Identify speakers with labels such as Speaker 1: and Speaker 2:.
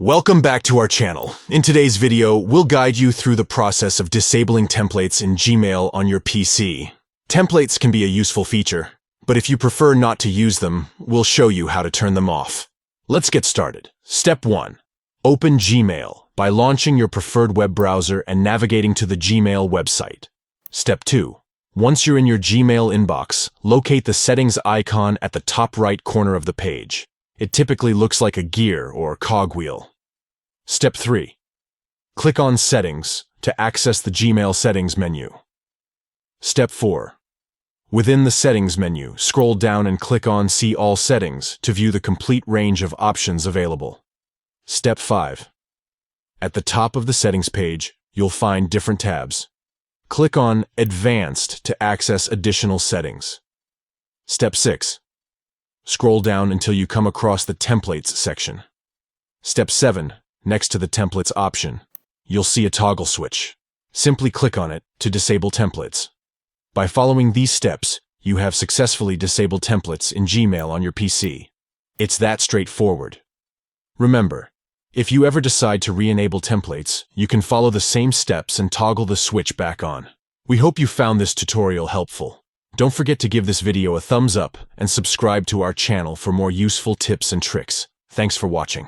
Speaker 1: Welcome back to our channel. In today's video, we'll guide you through the process of disabling templates in Gmail on your PC. Templates can be a useful feature, but if you prefer not to use them, we'll show you how to turn them off. Let's get started. Step 1. Open Gmail by launching your preferred web browser and navigating to the Gmail website. Step 2. Once you're in your Gmail inbox, locate the settings icon at the top right corner of the page. It typically looks like a gear or cogwheel. Step 3. Click on Settings to access the Gmail settings menu. Step 4. Within the settings menu, scroll down and click on See All Settings to view the complete range of options available. Step 5. At the top of the settings page, you'll find different tabs. Click on Advanced to access additional settings. Step 6. Scroll down until you come across the Templates section. Step 7. Next to the Templates option, you'll see a toggle switch. Simply click on it to disable templates. By following these steps, you have successfully disabled templates in Gmail on your PC. It's that straightforward. Remember, if you ever decide to re-enable templates, you can follow the same steps and toggle the switch back on. We hope you found this tutorial helpful. Don't forget to give this video a thumbs up and subscribe to our channel for more useful tips and tricks. Thanks for watching.